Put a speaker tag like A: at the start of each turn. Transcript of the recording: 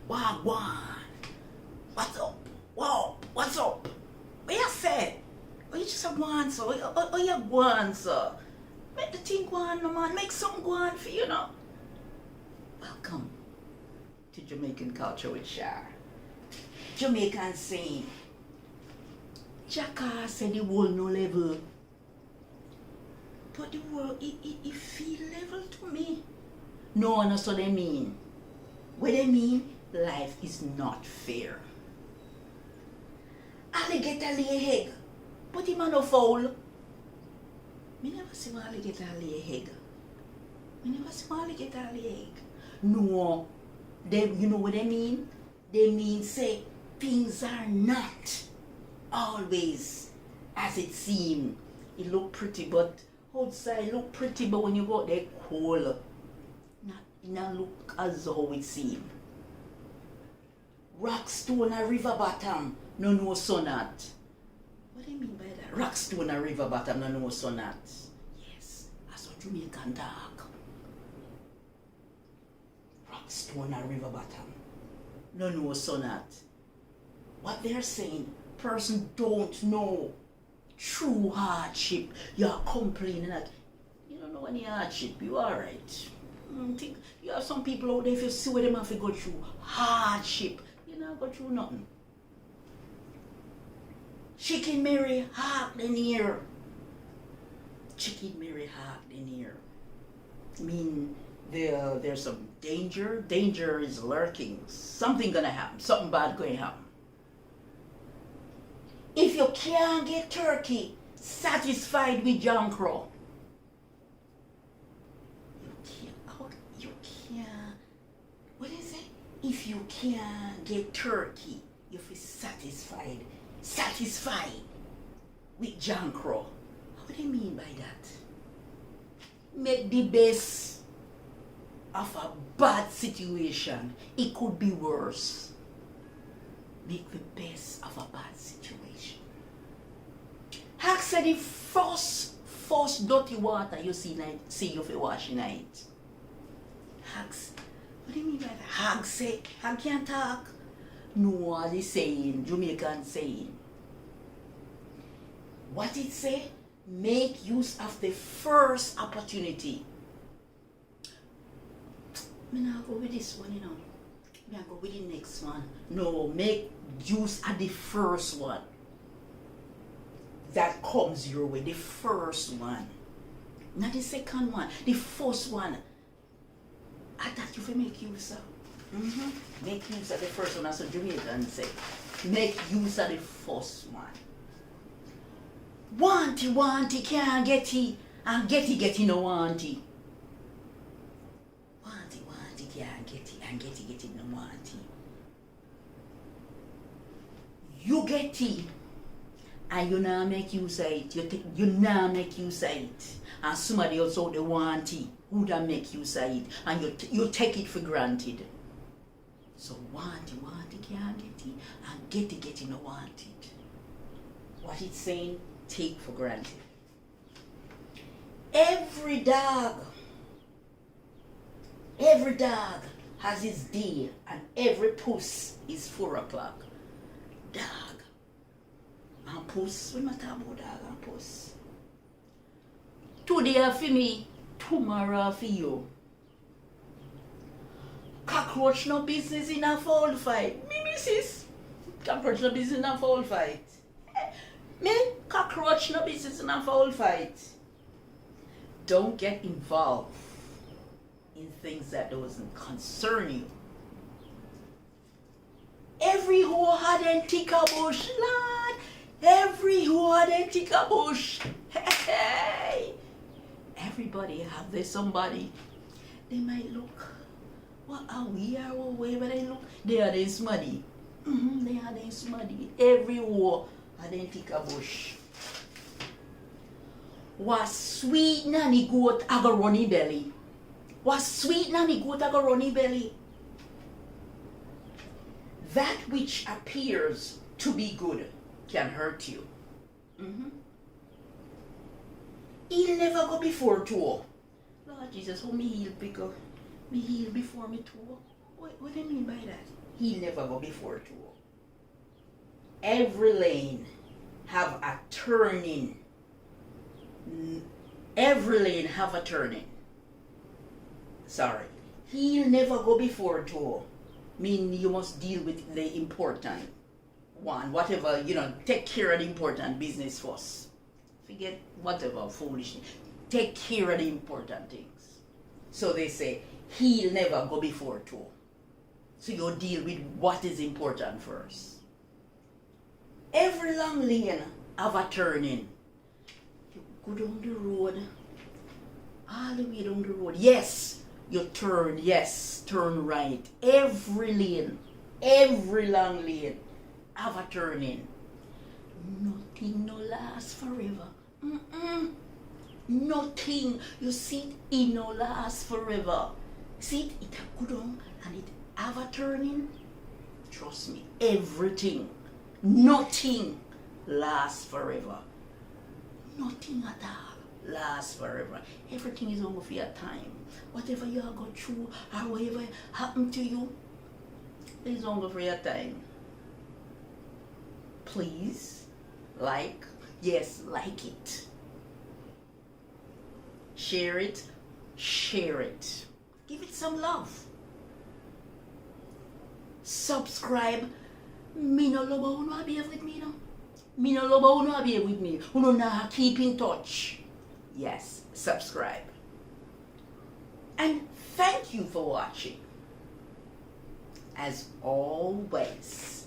A: Wagwan. What's up? Whoa, what's up? What you say? Oh, you just a go on, so. Oh, you go on, so. Make the thing go on, no man. Make some go on for you, know. Welcome to Jamaican Culture with Shar. Jamaican saying, Jacka said the world no level. But the world, it feel level to me. No, that's what they mean. What they mean, life is not fair. Alligator lay egg, but him a no foul. Me never see one alligator lay egg. Me never see one alligator lay egg. No, they, you know what they mean? They mean say things are not always as it seems. It look pretty, but outside look pretty, but when you go out there cold. Not look as how it seems. Rock, stone, a river bottom, no sun at. What do you mean by that? Rock, stone, a river bottom, no sun at. Yes, that's what Jamaican talk. Rock, stone, a river bottom, no sun at. What they're saying, person don't know true hardship. You're complaining that you don't know any hardship, you alright. Think you have some people out there, if you see what them have to go through hardship, you not go through nothing. Chicken Mary hark the near. Chicken Mary hark the near. I mean, there's some danger. Danger is lurking. Something gonna happen. Something bad going to happen. If you can't get turkey satisfied with John Crow, what is it? If you can't get turkey, you feel satisfied with John Crow. What do you mean by that? Make the best of a bad situation. It could be worse. Make the best of a bad situation. Hack said the first dirty water you see you fi wash night. Hags. What do you mean by that? Hag say, hag can't talk. No, the saying, Jamaican saying. What it say? Make use of the first opportunity. Me not go with this one, you know. Me go with the next one. No, make use of the first one. That comes your way, the first one. Not the second one, the first one. I thought you could make use of. Make use of the first one, as a Jamaican say. Make use of the first one. Wanty, can't get it, and get it, no wanty. Wanty, can't get it, and get it, no wanty. You get it, and you now make use of it. You now make use of it. And somebody else out there want it, who da make use of it, and you take it for granted. So want it, can't get it, and get it, no want it. What it's saying, take for granted. Every dog has his day, and every puss is 4 o'clock. Dog and puss, we matter about dog and puss. Today for me, tomorrow for you. Cockroach no business in a foul fight. Me missus. Cockroach no business in a foul fight. Me, cockroach no business in a foul fight. Don't get involved in things that doesn't concern you. Every who had a tick a bush, lad. Every who had a tick a bush. Hey. Everybody have their somebody. They might look, what are we are away, but they look, they are the smuddy. They are the smuddy. Every war had a tick a bush. What sweet nanny goat a go runny belly. What sweet nanny goat a go runny belly. That which appears to be good can hurt you. He'll never go before too. Lord Jesus, how me heal because me heal before me too. What do you mean by that? he never go before two. Every lane have a turning. Every lane have a turning. Sorry. He'll never go before two. Mean you must deal with the important one. Whatever, take care of the important business first. Forget whatever foolishness. Take care of the important things. So they say, he'll never go before two. So you deal with what is important first. Every long lane have a turning. You go down the road, all the way down the road. Yes, you turn, yes, turn right. Every lane, every long lane have a turning. Nothing no last forever. Nothing. You see, it no last forever. See, it go down and it have a turning. Trust me, everything, nothing lasts forever. Nothing at all lasts forever. Everything is only for your time. Whatever you go through or whatever happened to you, it's only for your time. Please, like it. Share it. Give it some love. Subscribe. Me no love who no be with me now. Me no love who no be with me. Who no nah keep in touch. Yes, subscribe. And thank you for watching. As always.